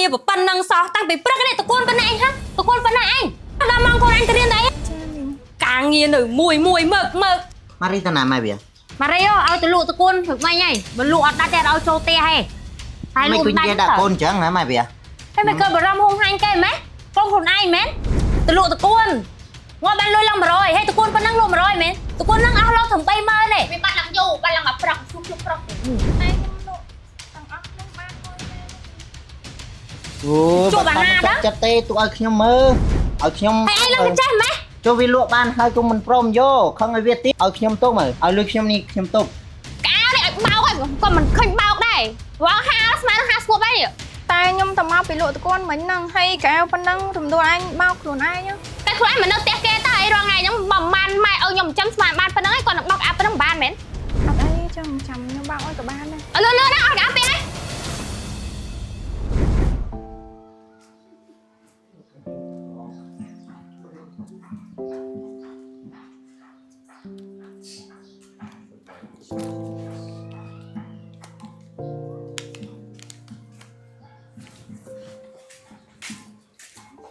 ងារប្រប៉ុណ្ណឹងសោះតាំងពីព្រឹកនេះតកូនប៉ុណ្ណេះហ៎តកូនប៉ុណ្ណេះឯងដល់ម៉ោងកូនអញទៅរៀនដែរការងារនៅមួយមើកម៉ារីតាណាម៉ែវាម៉ារីឲ្យទៅលក់តកូនព្រឹកមិញហើយបើលក់អត់ដាច់ទេឲ្យចូលផ្ទះហេហើយលក់ដាច់ដាក់កូនអញ្ចឹងណាម៉ែវាហើយមិនក៏បារម្ភហួងហាញ់គេម៉េះកូនខ្លួនឯងមែនទៅលក់តកូនងល់បានលុយឡើង100ហើយតកូនប៉ុណ្ណឹងលក់100មែនតកូនហ្នឹងអស់លោកត្រឹម30000ទេវាបាត់ឡើងយូរបាត់ឡើងអាប្រឹកជុំប្រុសតែខ្ញុំលក់ទាំងអស់ខ្ញុំបានអូបាត់ចិត្តទេទុកឲ្យខ្ញុំមើលឲ្យខ្ញុំហើយឯងឡើងចេះម៉េះចូលវាលក់បានហើយគុំមិនព្រមយកខឹងឲ្យវាទៀតឲ្យខ្ញុំទុកមើលឲ្យលុយខ្ញុំនេះខ្ញុំទុកកៅនេះឲ្យបោកហើយក៏មិនឃើញបោកដែរវងហាស្មានហាស្គប់ហើយតែខ្ញុំទៅមកពីលក់តកូនមិញហ្នឹងហើយកៅប៉ុណ្ណឹងរំដួលអញបោកខ្លួនឯងតែខ្លួនឯងមិននៅផ្ទះគេតើអីរងថ្ងៃហ្នឹងបំបានម៉ែឲ្យខ្ញុំចាំស្មានបានប៉ុណ្ណឹងឯងគាត់នឹងបោកអាប់ប៉ុណ្ណឹងបានមែនអត់អីចាំខ្ញុំបោកឲ្យក៏បានដែរលឿនណាស់អត់កាពីឯង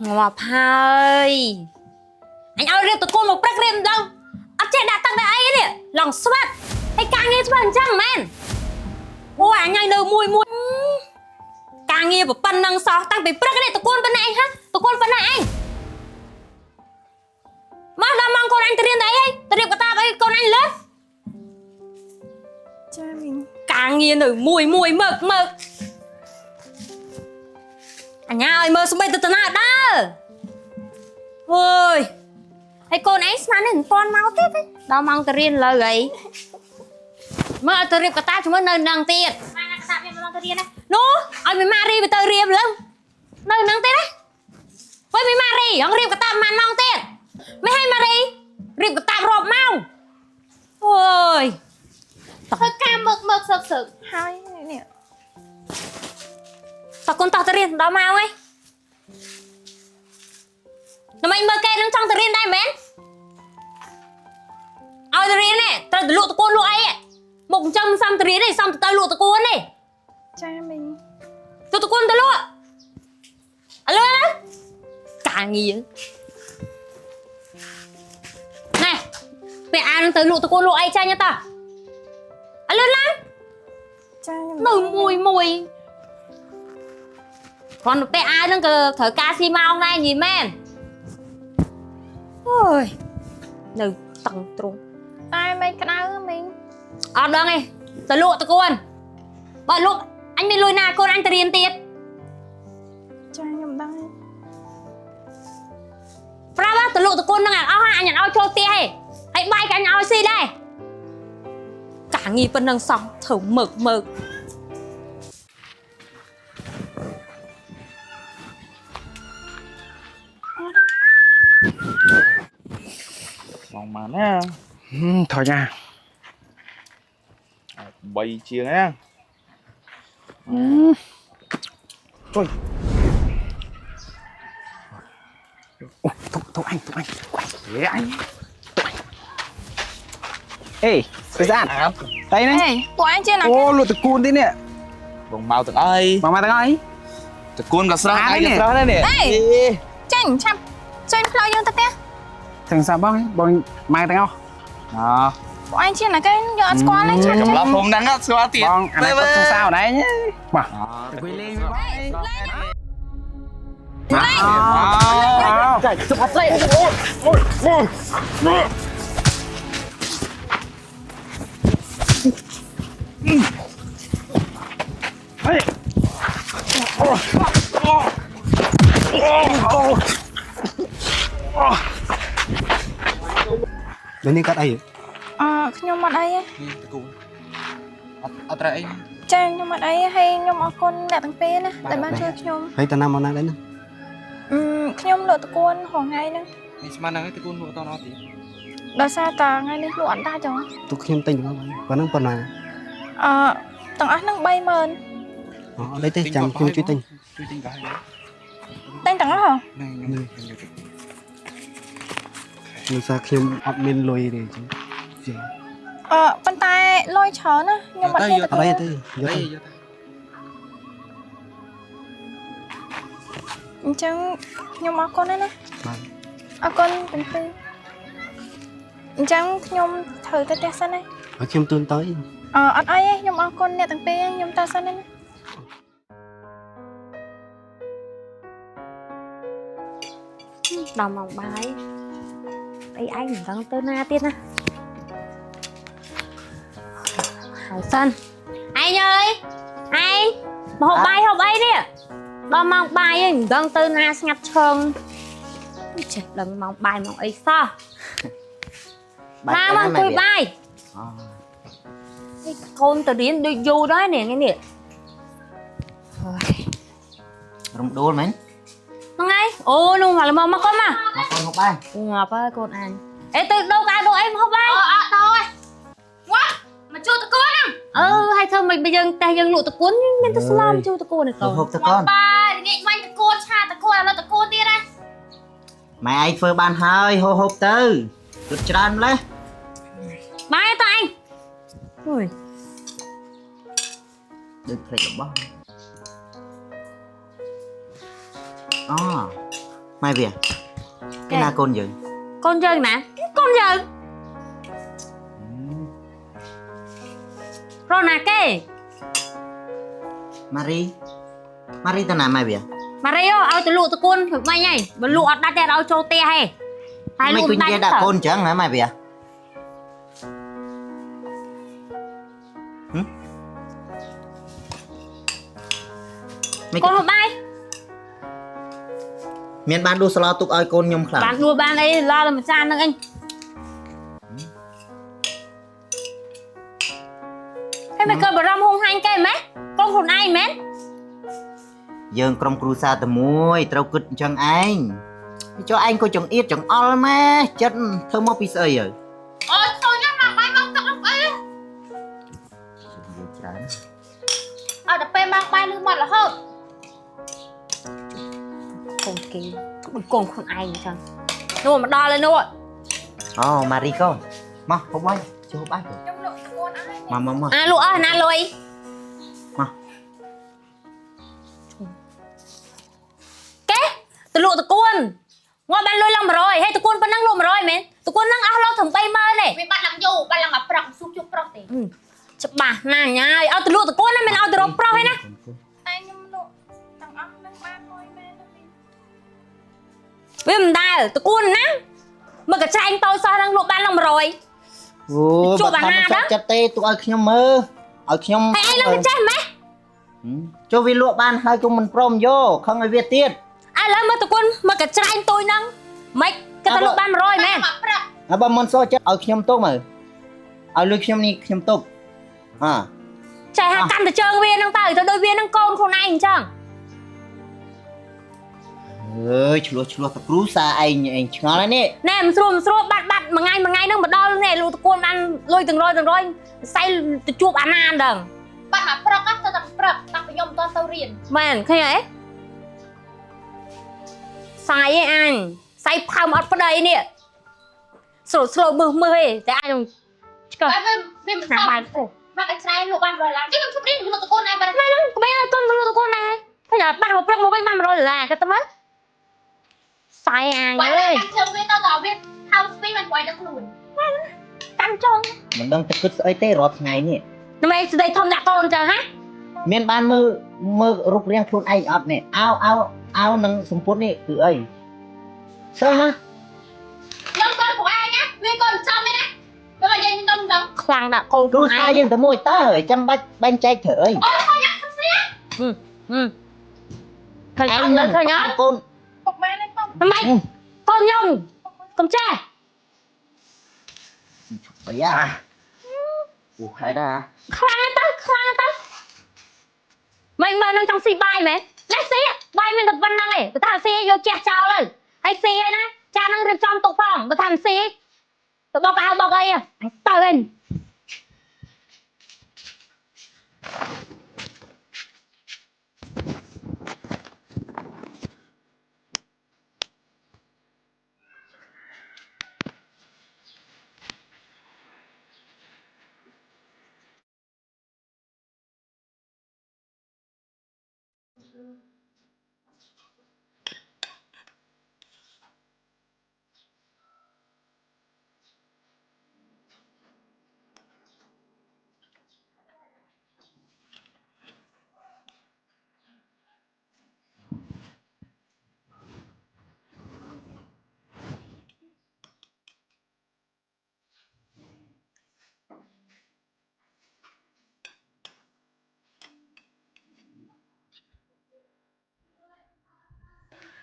ងាប់ហើយអញឲ្យរៀបតកូនមកព្រឹករៀបដល់អត់ចេះដាក់ទឹកដាក់អីនេះឡងស្វាត់ហើយការងារធ្វើអញ្ចឹងមែនអូអញឲ្យនៅមួយការងារប្រប៉ុណ្ណឹងសោះតាំងពីព្រឹកនេះតកូនប៉ុណ្ណេះហ៎តកូនប៉ុណ្ណេះឯងមកដល់ម៉ោងកូនអញទៅរៀនដែរអីទៅរៀបកតាបអីកូនអញលើចាមីងការងារនៅមួយមើកអញ្ញាឲ្យមើលស្បែកទៅតាណាដើរអើយហើយកូនឯងស្មាននេះមិនទាន់មកទៀតទេដល់ម៉ោងទៅរៀនលើអីមើលទៅរៀបកតាជាមួយនៅនឹងទៀតម៉ាកតាវាមកទៅរៀនណានោះឲ្យមីម៉ារីទៅរៀបលើនៅនឹងទៀតណាហើយមីម៉ារីហងរៀបកតាប៉ុន្មានម៉ោងទៀតមិនឲ្យម៉ារីរៀបកតារាប់ម៉ោងអើយធ្វើការមើកសឹកហើយនេះតកូនតោះទៅរៀនដល់ម៉ោងឯងដើម្បីមើលគេនឹងចង់ទៅរៀនដែរមែនឲ្យទៅរៀននេះត្រូវទៅលក់តកូនលក់អីមុខអញ្ចឹងមិនសមទៅរៀនទេសមទៅលក់តកូនទេចាមីងទៅតកូនទៅលក់ឥឡូវណាការងារណែពេលអានទៅលក់តកូនលក់អីចាញ់តើឥឡូវឡើងចានៅមួយcòn bé ai nó thở ca xi mau này gì men ôi từ tầng trung ai mấy cái nào mình ở đâu này tao lụa tao con bà lụa anh đi lùi nào con anh tao điên tiệt cha nhầm đây ra ba tao lụa tao con đang ăn ao anh nhận ao cho tia hãy bay cái anh ao xi đây cả nghi bên đằng sòng thử mực mong mà nè thôi nha bay chia nhá thôi thôi anh để anh ê thời gian đây này của anh chưa nào ô lụt từ cun thế nè bông mau từ ai mà thằng ấy từ cun cả sao ai cả sao đây nè chanh chăm chanh bao nhiêu ta té thằng sao bông mai thằng không à của anh chưa là cái giọt squat lên chanh là hôm đang ngắt squat tiền bông anh có sao ở đấy nhé mà quỳ lên chạy chụp bắt dậy Đến đi cắt ai vậy? Nhưng mà đây ở đây Trang nhưng mà đây hay nhưng mà con đẹp thằng P nè để ban chơi nhom Hay ta nam món này đấy nè nhom lựa tụi con hỏi ngay nè mà năng cái con lụa tao nó thì đó sao ta ngay lên lụa anh ta chồng tụiខ្ញុំទិញមកប៉ុណ្ណឹងប៉ុណ្ណាទាំងអស់ហ្នឹង30000អត់អីទេចាំខ្ញុំជួយទិញcả haiទិញទាំងអស់ហ៎ខ្ញុំថាខ្ញុំអត់មានលុយទេចឹងប៉ុន្តែលុយច្រើនណាខ្ញុំអត់មានអត់អីទេយកទៅ Chẳng nhom ở con đấy nè. Vâng. Ở con bình phi. Chẳng nhom thử tới test này. ឲ្យខ្ញុំទូនទៅ អត់អីទេខ្ញុំអរគុណអ្នកទាំងពីរខ្ញុំតើសិនណា ដល់មកបាយអីឯងមិនដឹងទៅណាទៀតណាហើយសិនឯងអើយឯងមកហូបបាយហូបអីនេះដល់មកបាយឯងមិនដឹងទៅណាស្ងាត់ឈឹងចេះដឹងមកបាយមកអីសោះណាមកអង្គុយបាយ កូនទៅរៀនដូចយូរដែរនេះនេះហើយ រំដួលមែន ហ្នឹងហើយអូនោះមកមកកូនមក កូនហូបបាយ ងាប់ហើយកូនអញអេទៅដូរកាដូរអីមកហូបបាយអត់ដូរឯងវ៉ាមកជួតកូនហ្នឹងហើយធ្វើមិនយើងតែយើងលក់តកូនមានតែស្លំជួតកូនឯងកូន ហូបទៅកូន បាយងាកមាញ់តកូនឆាតកូនឥឡូវតកូនទៀតណា ម៉ែឯងធ្វើបានហើយហូបទៅគិតច្រើនម្លេះ បាយតើអញអូយ ដូចផ្លេចរបស់អូម៉ែវាគេណាកូនយើង កូនយើងណាកូនយើងរណាគេ ម៉ារីទៅណាម៉ែវា ម៉ារីអូឲ្យទៅលក់តកូនព្រឹកមិញហើយបើលក់អត់ដាច់ទេឲ្យចូលផ្ទះហេហើយល មិន ក់ គួរ មិនដាច់ និយាយដាក់កូនអញ្ចឹងហ៎ម៉ែវា កូនហូបបាយ មានបានដួសស្លោទុកឲ្យកូនខ្ញុំខ្លាំង បានដួលបានអីឡដល់មួយចានហ្នឹងអញហើយមិនក៏បារម្ភហួងហាញ់គេម៉េចកូនខ្លួនឯងមែន យើងក្រុមគ្រួសារតែមួយត្រូវគិតអញ្ចឹងឯងចុះឯងក៏ចង្អៀតចង្អល់ម៉ែចិត្តធ្វើមកពីស្អីហើយ អូយខូចណាស់មកបាយមកទឹកនោះអី ច្រើន ឲ្យតែពេលមកបាយលឺមាត់រហូតកូនគេដូចកូនខ្លួនឯងអញ្ចឹងនោះមកដល់ហើយនោះ អូម៉ារីកូនមកហូបបាយជួយហូបបាយ ខ្ញុំលក់តកូនអស់ហើយ មក អាលក់អស់ណាលុយ មក កេទៅលក់តកូនងាប់បានលុយឡើង100ហើយតកូនប៉ុណ្ណឹងលក់100មែនតកូនហ្នឹងអស់លោកត្រឹម30000ទេវាបាត់ឡើងយូរបាត់ឡើងអាប្រុសស៊ូជុកប្រុសទេច្បាស់ណាស់ញ៉ាយឲ្យទៅលក់តកូនណាមិនឲ្យទៅរកប្រុសឯណា តែខ្ញុំលក់ទាំងអស់នឹងបានមួយមែនទេ វាមិនដែលតកូនណាមកកញ្ចែងតូចសោះហ្នឹងលក់បានឡើង100 អូ ជួបអាហារណា ចិត្តទេទុកឲ្យខ្ញុំមើលឲ្យខ្ញុំ ហើយឯងឡើងកញ្ចេះម៉េច ចុះវាលក់បានហើយខ្ញុំមិនព្រមយកខឹងឲ្យវាទៀត ឥឡូវមើលតកូនមកកញ្ចែងតូចហ្នឹងមិនគេទៅលក់បាន100មែន ហើយបើមិនសោះចិត្តឲ្យខ្ញុំទុកមើលឲ្យលុយខ្ញុំនេះខ្ញុំទុកអើ ចេះហាកាន់តែជើងវាហ្នឹងទៅដូចវាហ្នឹងកូនខ្លួនឯងអញ្ចឹង អើយឆ្លោះតែគ្រូសារឯងឆ្ងល់ហើយនេះ ណែមិនស្រួលបាត់មួយថ្ងៃហ្នឹងមកដល់នេះលក់តកូនបានលុយទាំង100សៃទៅជួបអាណាហ្នឹង បាត់មកព្រឹកទៅតែព្រឹកតាំងពីខ្ញុំមិនទាន់ទៅរៀន មែនឃើញអីសាយឯអញសាយផើមអត់ប្តីនេះស្រួលមើលឯងតែអញឆ្កឹះ ហើយវាមិន ណា ស្គាល់ បានអូ មកអញ្ចឹងលក់បាន100ឡានខ្ញុំជប់រៀនលក់តកូនឯងបាន ហ្នឹងក្មេងឲ្យកូនមកលក់តកូនណាឃើញអត់បាត់មកព្រឹកមកវិញបាន100ដុល្លារគាត់ទៅមើលសាយអញ បាត់ អើយ តែជើងវាទៅដល់វាហៅស្ពីមិនខ្វាយទៅខ្លួន កាន់ចង់ មិនដឹងទៅគិតស្អីទេរាល់ថ្ងៃនេះ ណែស្ដីធំដាក់កូនចឹងហ៎ មានបានមើលរូបរាងខ្លួនឯងអត់នេះអោនឹងសម្ពុតនេះគឺអីសោះណា ខ្ញុំកូនពួកឯងណាវាកូនចំទេណាបើនិយាយមិនដឹង ខ្លាំងដាក់កូន គ្រូសារយើងតែមួយតើចាំបាច់បែងចែកធ្វើអី ឃើញអត់ឃើញអត់ កូន ពុកមែនទេពុក ម៉េចកូនខ្ញុំកុំចេះ អាយ៉ាអូហើយដែរ ខ្លាំងទៅមិនមើលនឹងចង់ស៊ីបាយមែនលេះស៊ីបាយមានតែប៉ុណ្្នឹងឯងបើថាស៊ីយកជះចោលហើយស៊ីឯណាចានឹងរៀបចំទុកផងបើថាមិនស៊ីទៅបោកអើបោកអីទៅឯង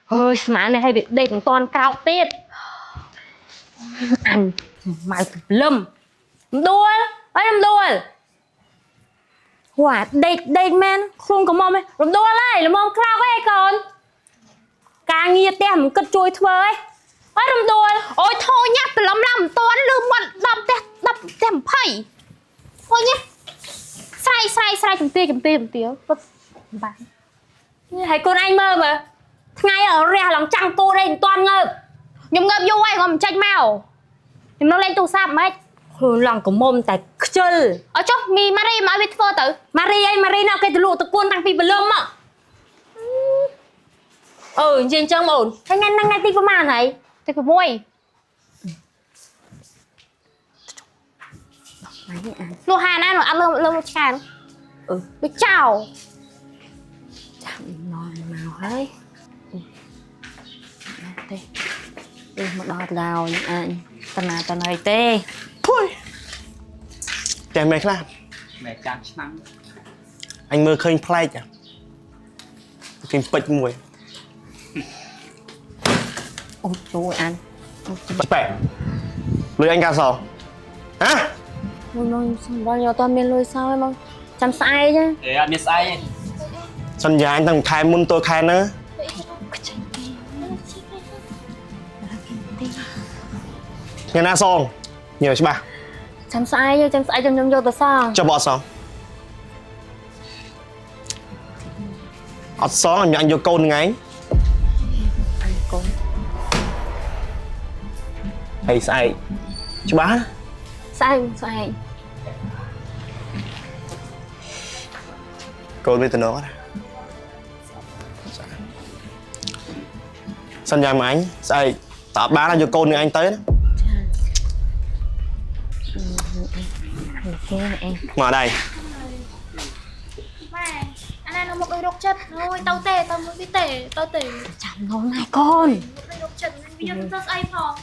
hơi má này hay bị đệt toàn cao tiết ăn mà lâm đua ấy làm đua quả đệt men không có mồm ấy làm đua lại là mồm cao cái còn càng nhiệt tem cất chui thôi ấy làm đua ôi thôi nhá phải làm toán lương mặt đập tem phẩy thôi nhá sai chấm tía bạn thấy con anh mơ mà ngay ở rè lòng trăng cô đây toàn ngợp nhung ngợp vô ai còn tranh màu nhung nó lên tủ sạp mấy hương lòng của mồm tại chơi ở chỗ mi Marie mà biết phơ tử Marie nào cái từ lụ từ cuốn tăng phi bờ lơm ạ trên chân ổn thế ngay tí có mà này thì phải môi lô hà na nó ăn lơ chà nó chào nói màu hơi mà đọt đào anh tần này tê thôi trẻ mẹ khác mẹ chán nắng anh mơ khơi play chả phim bịch mùi ôi trời anh bật bẻ lưới anh ca sò hả bao nhiêu toàn miền lôi sao em không chăm sai chứ để ăn biết sai sân nhà anh thằng khai môn tôi khai nữa nghe na song nhiều chứ bà chăm sai chăm vô từ sao cho bỏ song ọt song làm anh vô câu ngay anh cũng hay sai chứ bà sai câu với từ nó sân nhà mà anh sai tạ ba là vô câu nữa anh tới đó mở đây mẹ anh ăn nó một đôi độc chất thôi tao mới biết tao tệ chẳng nói này con đôi độc chất anh biết rất ai phò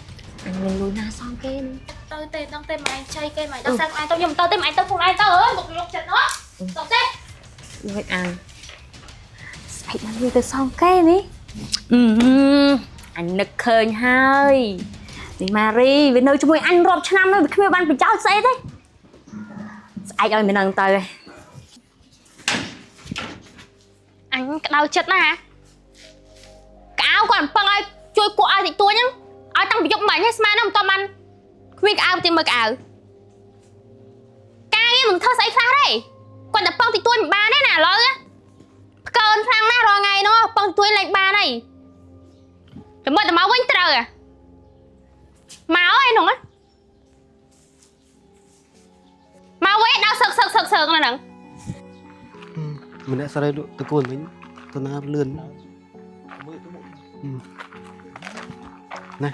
anh mình lùi na xong kia tao tệ mà anh chay cây mày tao sang ai tao nhầm tao tệ mày tao phụ ai tao ơi một đôi độc chất đó tao tệ vậy ăn phải làm gì từ xong cái đi anh nực khơi hơi đi Marie về nơi cho mày ăn rộp cho năm nữa khi mà bạn bị cháu xe thế ai ơi mình ăn tơi anh đau chất đó hả cái áo còn bằng ai chui của ai thì tôi nhá ai tăng bị dụng mày nhá smile nó tao ăn khuyên cái áo thì mực áo cái mình thơ say khác đây còn tập bằng thì tôi ba đấy nè lo á cơn sang nè rồi ngày nó bằng tôi lạnh ba này rồi mất máu quanh trời à máu ấy đúng á máu ấy đau sực là đừng mình đã sau đây tôi cuốn với tôi nó lươn này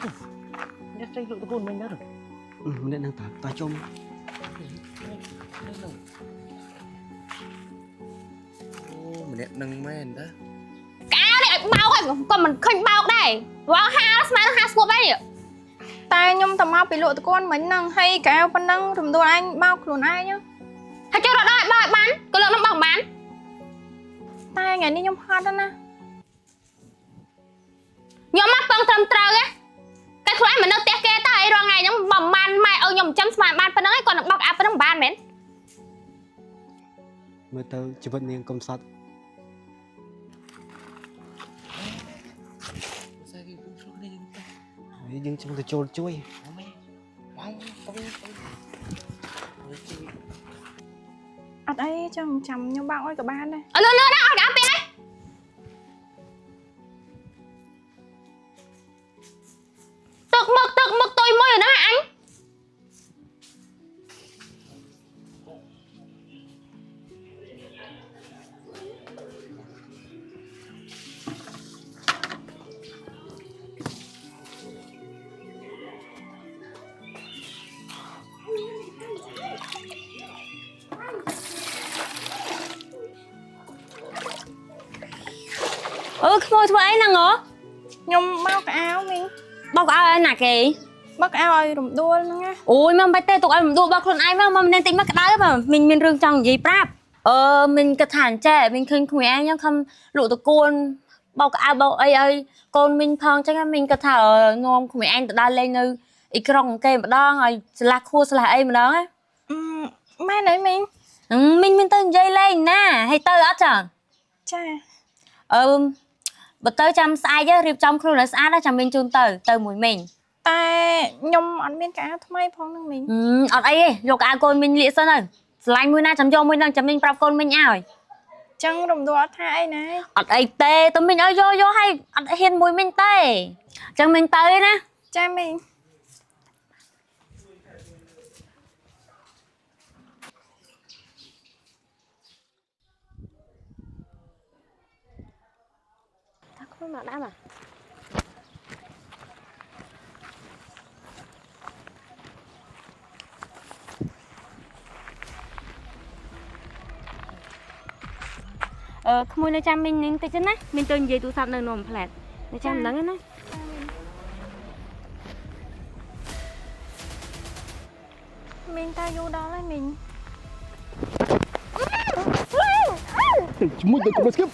mình đã đang tả trong mình đẹp nâng men đó cáo này bao ấy còn mình khinh bao đây quá ha mà nó ha sụp đấy តែខ្ញុំតមកពីលក់តកូនមិញហ្នឹងហើយកៅប៉ុណ្ណឹងរំដួលអញមកខ្លួនឯង ហើយចូលរត់ដល់បើបានក៏លើកនឹងបោកបាន តែថ្ងៃនេះខ្ញុំហត់ណាស់ ខ្ញុំមកពឹងត្រឹមត្រូវហ៎តែខ្លួនឯងមិននៅផ្ទះគេតើអីរាល់ថ្ងៃហ្នឹងបំបានម៉ែឲ្យខ្ញុំចាំស្មានបានប៉ុណ្ណឹងឯងគាត់នឹងបោកអាប់ប៉ុណ្ណឹងបានមែន មើលទៅជីវិតនាងកំសត់ យើងចង់ទៅចូលជួយ អត់អីចង់ចាំខ្ញុំបោកឲ្យក៏បានដែរ លឿនណាអត់កាប់ពេលហ្នឹងទឹកមកទុយមួយណាអញ ขโมยធ្វើអីហ្នឹងហ៎ ខ្ញុំបោកកៅអៅមីង បោកឲ្យណាគេ បោកកៅអៅឲ្យរំដួលហ្នឹងណា អូយមិនបាច់ទេទុកឲ្យមិនដួលបោកខ្លួនឯងមកមិនតិចមកក្តៅមកមានរឿងចង់និយាយប្រាប់មិនគិតថាអញ្ចេះមានឃើញខ្លួនឯងខ្ញុំខំលក់តកូន bao cái áo bao ấy con mình phong chắc là mình có thở ngon của anh tự đa lên như ít rong kê mà đó rồi là khô là ấy mà đó á Mai đấy mình. mình tên dây lên nè hay tơ á chẳng Cha. bữa tới chăm sai chứ riêng trong khu là xã đó chăm mình chun tơ mùi mình Tai nhom ăn miên cả thay phong năng mình. ở đây vô cả con mình liệt sân rồi lạnh mùi na chăm vô mùi năng chăm mình prap con mình ao rồi Chẳng rùm đùa thay này. ở đây tê tụi mình ở vô hay ở hiền mùi mình tê chẳng mình tới nè Cha mình. không mà đã mà không muốn chăm mình tay chân á mình tôi về tụ sạp nơi nồm phẹt để chăm nắng á Mình ta vô đó lấy mình. Cuma tak kau skip.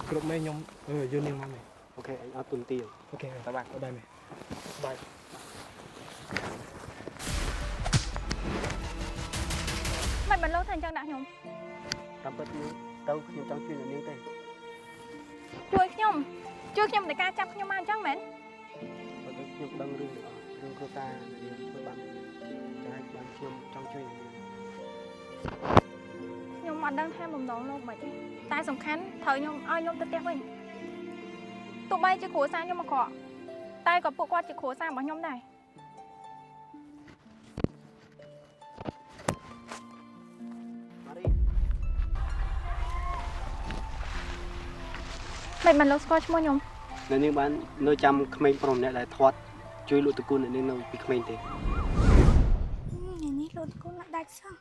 Kalau main nyom, vô niềng mày. Ok, anh áo tuần tiền. Ok, các bạn ở đây mày. Bye. Mày bật lâu thành chẳng đã nhom. Tam bớt nữa, tao không trong chuyên là niềng tê. Chui nhom. Chưa nhom để ca chắp nhom ăn chẳng mến. Và tôi nhom đăng rương cô ta là điều tôi bạn cho hai bạn nhom trong chuyên. Nhom ăn đang thêm một đống luôn mày. Tai sòng khán, thời nhom ai nhom tết tép mình. Tụi bay chỉ khổ sang nhom mà cọ. Tai có bộ quạt chỉ khổ sang bằng nhom này. Mày bật lâu scotch mua nhom. នៅនាងបាននៅចាំក្មេងប្រុសម្នាក់ដែលធាត់ជួយលក់តកូននៅនាងនៅពីក្មេងទេ Ngày nay luôn cô lại đạch sao?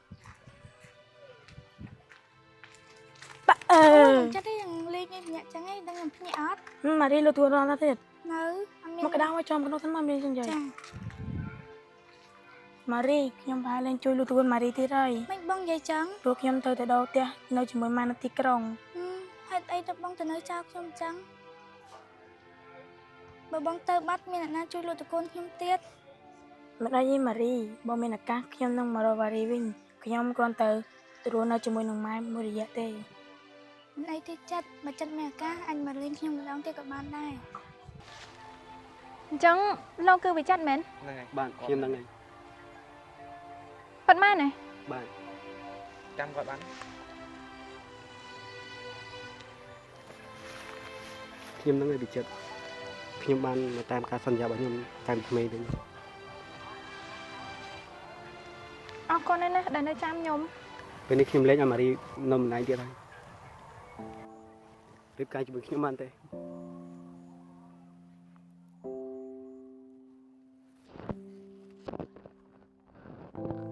Chắc đi thằng Ly như nhẹ chẳng ấy đang làm nhẹ ớt. Mà đi lột tuột ra là thiệt. Nấu ăn Mà cái đau ở trong cái nó thân mà mình chân trời. Mà đi, nhom phải lên chui lột tuột mà đi thì rồi. Mình bông dây trắng. Lúc nhom tới từ đâu tia, nó chỉ mới mang nó tì krong. Hay đây đập bông từ nơi sao không trắng. Bà bông tơ bắt mình là chui lột con nhom tiết. Mà đây như mà đi, bông mình là cá nhom nông mà rồi và đi vinh. Nhom con từ rồi nó chỉ mới nông mai mới đi dạy tê. Này thì chất, mà chất mẹ cá anh mà lên nhom là ông tiết các bạn đây. Trắng lâu cứ bị chất mến. បាទខ្ញុំដឹងហើយ Bật mai này. បាទ ចាំគាត់បាន ខ្ញុំដឹងហើយពីចិត្តខ្ញុំបានតាមការសន្យារបស់ខ្ញុំតាមក្មេងវិញ Con này nè, để nơi chăm nhom. ពេលនេះខ្ញុំលេងឲ្យម៉ារីនៅម្នាក់ទៀតហើយរៀបការជាមួយខ្ញុំបានទេ Hãy subscribe cho kênh Ghiền Mì Gõ để không bỏ lỡ